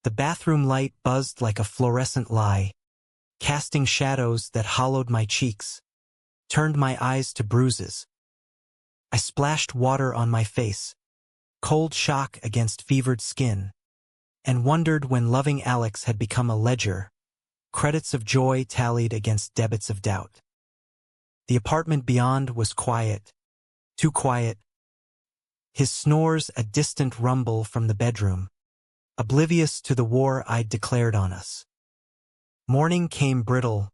The bathroom light buzzed like a fluorescent lie, casting shadows that hollowed my cheeks, turned my eyes to bruises. I splashed water on my face, cold shock against fevered skin, and wondered when loving Alex had become a ledger, credits of joy tallied against debits of doubt. The apartment beyond was quiet, too quiet. His snores a distant rumble from the bedroom, oblivious to the war I'd declared on us. Morning came brittle,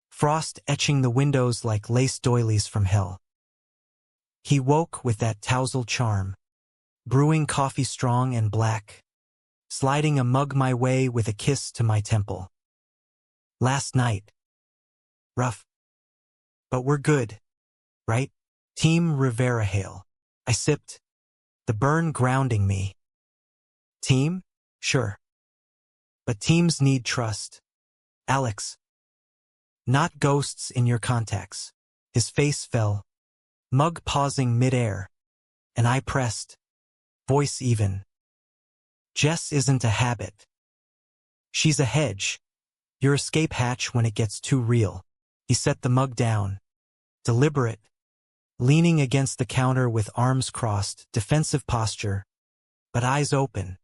frost etching the windows like lace doilies from hell. He woke with that tousle charm, brewing coffee strong and black, sliding a mug my way with a kiss to my temple. Last night. Rough. But we're good, right? Team Rivera hail. I sipped, the burn grounding me. Team? Sure. But teams need trust. Alex. Not ghosts in your contacts. His face fell, mug pausing midair, and I pressed, voice even. Jess isn't a habit. She's a hedge, your escape hatch when it gets too real. He set the mug down, deliberate, leaning against the counter with arms crossed, defensive posture, but eyes open.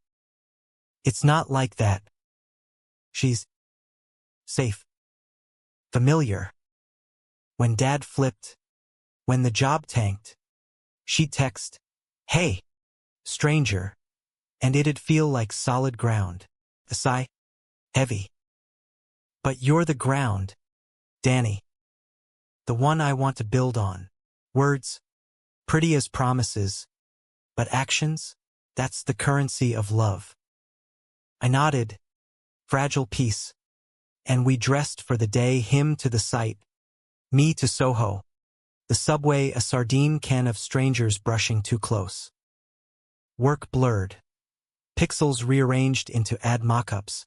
It's not like that. She's safe, familiar. When Dad flipped, when the job tanked, she'd text, "Hey, stranger," and it'd feel like solid ground. A sigh, heavy. But you're the ground, Danny. The one I want to build on. Words, pretty as promises, but actions, that's the currency of love. I nodded, fragile peace, and we dressed for the day, him to the site, me to Soho, the subway a sardine can of strangers brushing too close. Work blurred, pixels rearranged into ad mock-ups,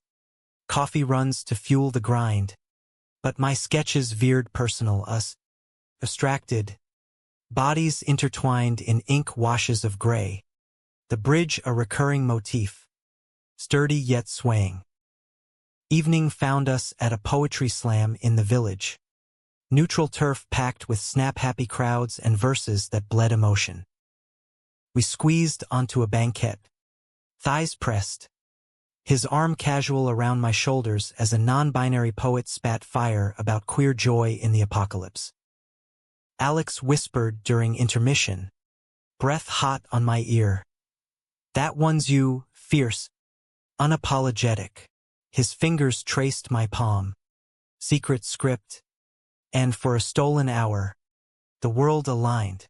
coffee runs to fuel the grind, but my sketches veered personal, us, abstracted, bodies intertwined in ink washes of gray, the bridge a recurring motif, sturdy yet swaying. Evening found us at a poetry slam in the village, neutral turf packed with snap-happy crowds and verses that bled emotion. We squeezed onto a banquette, thighs pressed, his arm casual around my shoulders as a non-binary poet spat fire about queer joy in the apocalypse. Alex whispered during intermission, breath hot on my ear. That one's you, fierce, unapologetic. His fingers traced my palm, secret script, and for a stolen hour, the world aligned.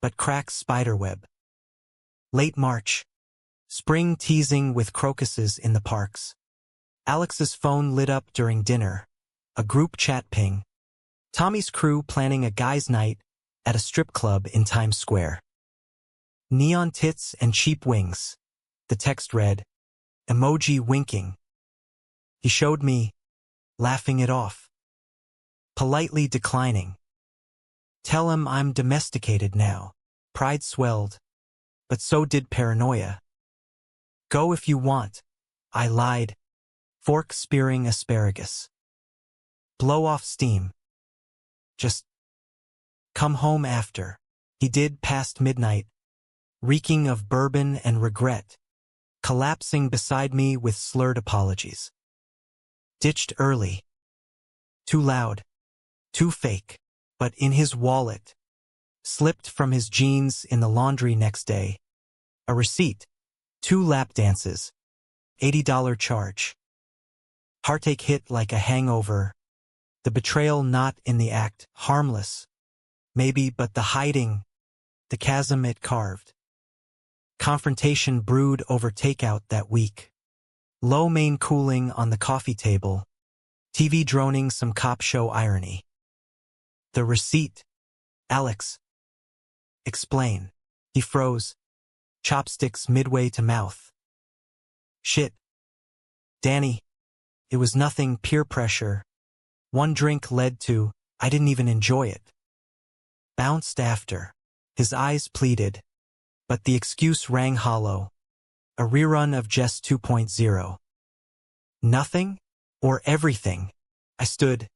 But cracks spiderweb. Late March. Spring teasing with crocuses in the parks. Alex's phone lit up during dinner. A group chat ping. Tommy's crew planning a guys' night at a strip club in Times Square. Neon tits and cheap wings. The text read, emoji winking. He showed me, laughing it off. Politely declining. Tell him I'm domesticated now. Pride swelled, but so did paranoia. Go if you want, I lied, fork spearing asparagus. Blow off steam. Just come home after. He did past midnight, reeking of bourbon and regret, collapsing beside me with slurred apologies. Ditched early. Too loud, too fake, but in his wallet. Slipped from his jeans in the laundry next day. A receipt. 2 lap dances. $80 charge. Heartache hit like a hangover. The betrayal not in the act, harmless. Maybe, but the hiding, the chasm it carved. Confrontation brewed over takeout that week. Low main cooling on the coffee table. TV droning some cop show irony. The receipt. Alex. Explain. He froze. Chopsticks midway to mouth. Shit. Danny. It was nothing, peer pressure. One drink led to, I didn't even enjoy it. Bounced after. His eyes pleaded. But the excuse rang hollow. A rerun of Jess 2.0. Nothing? Or everything? I stood,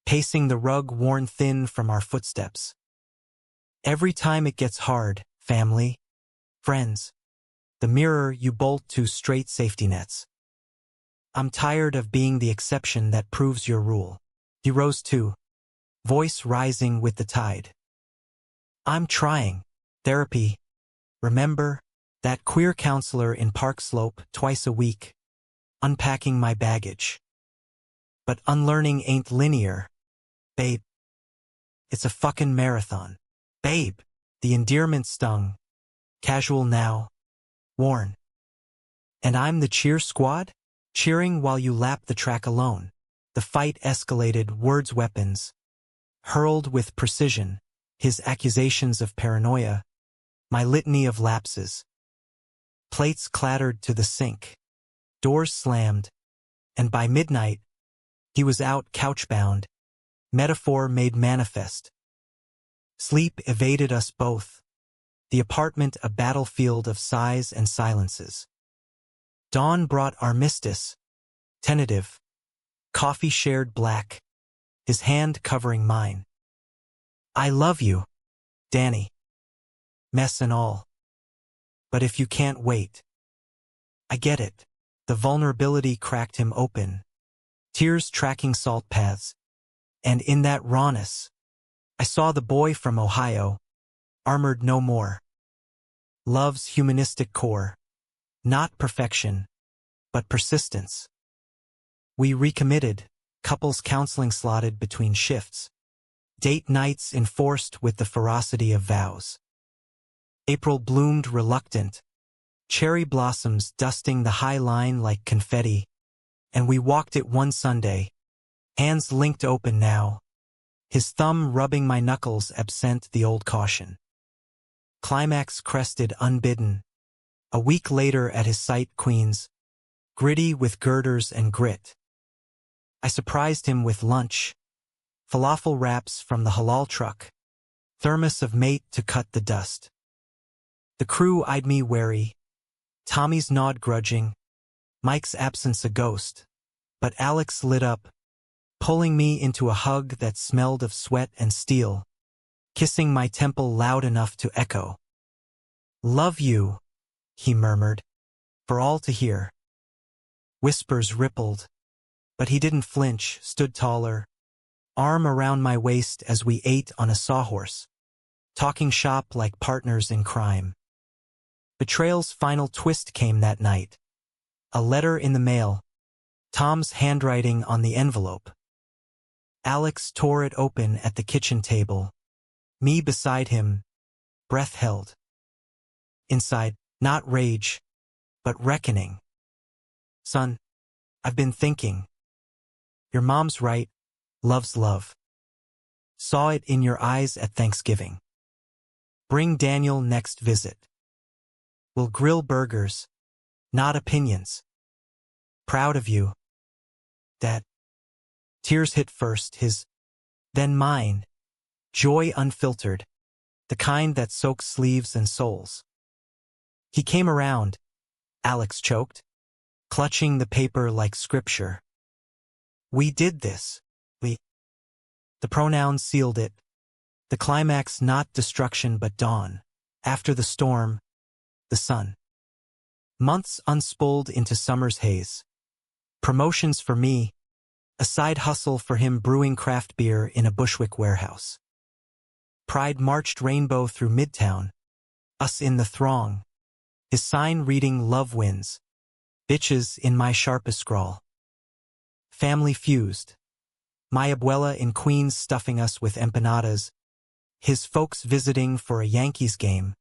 pacing the rug worn thin from our footsteps. Every time it gets hard, family, friends, the mirror you bolt to straight safety nets. I'm tired of being the exception that proves your rule. He rose too, voice rising with the tide. I'm trying. Therapy. Remember, that queer counselor in Park Slope twice a week, unpacking my baggage. But unlearning ain't linear, babe. It's a fucking marathon. Babe. The endearment stung. Casual now. Worn. And I'm the cheer squad? Cheering while you lap the track alone. The fight escalated, words weapons. Hurled with precision, his accusations of paranoia, my litany of lapses. Plates clattered to the sink. Doors slammed. And by midnight, he was out couch-bound, metaphor made manifest. Sleep evaded us both, the apartment a battlefield of sighs and silences. Dawn brought armistice, tentative, coffee shared black, his hand covering mine. I love you, Danny. Mess and all. But if you can't wait. I get it. The vulnerability cracked him open, tears tracking salt paths. And in that rawness, I saw the boy from Ohio, armored no more. Love's humanistic core, not perfection, but persistence. We recommitted, couples counseling slotted between shifts, date nights enforced with the ferocity of vows. April bloomed reluctant, cherry blossoms dusting the high line like confetti, and we walked it one Sunday, hands linked open now, his thumb rubbing my knuckles absent the old caution. Climax crested unbidden, a week later at his site Queens, gritty with girders and grit. I surprised him with lunch, falafel wraps from the halal truck, thermos of mate to cut the dust. The crew eyed me wary, Tommy's nod grudging, Mike's absence a ghost, but Alex lit up, pulling me into a hug that smelled of sweat and steel, kissing my temple loud enough to echo. Love you, he murmured, for all to hear. Whispers rippled, but he didn't flinch, stood taller, arm around my waist as we ate on a sawhorse, talking shop like partners in crime. Betrayal's final twist came that night. A letter in the mail, Tom's handwriting on the envelope. Alex tore it open at the kitchen table, me beside him, breath held. Inside, not rage, but reckoning. Son, I've been thinking. Your mom's right, love's love. Saw it in your eyes at Thanksgiving. Bring Daniel next visit. We'll grill burgers, not opinions. Proud of you. Dad. Tears hit first, his, then mine. Joy unfiltered, the kind that soaks sleeves and souls. He came around, Alex choked, clutching the paper like scripture. We did this. We. The pronouns sealed it. The climax not destruction but dawn. After the storm, the sun. Months unspooled into summer's haze. Promotions for me, a side hustle for him brewing craft beer in a Bushwick warehouse. Pride marched rainbow through Midtown, us in the throng. His sign reading love wins, bitches in my sharpest scrawl. Family fused. My abuela in Queens stuffing us with empanadas, his folks visiting for a Yankees game,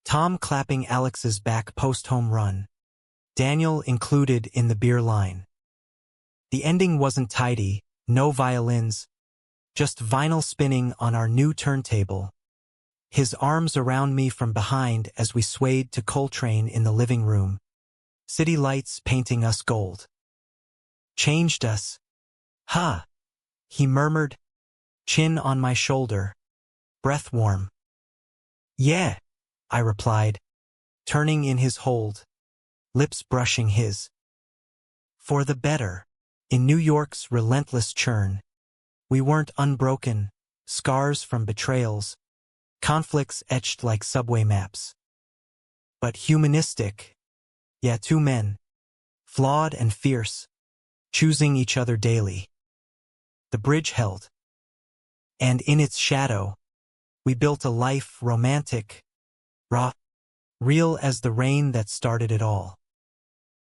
Tom clapping Alex's back post-home run, Daniel included in the beer line. The ending wasn't tidy, no violins, just vinyl spinning on our new turntable, his arms around me from behind as we swayed to Coltrane in the living room, city lights painting us gold. Changed us. Ha! He murmured, chin on my shoulder, breath warm. Yeah, I replied, turning in his hold, lips brushing his. For the better. In New York's relentless churn, we weren't unbroken, scars from betrayals, conflicts etched like subway maps. But humanistic, yeah, two men, flawed and fierce, choosing each other daily. The bridge held. And in its shadow, we built a life romantic, raw, real as the rain that started it all.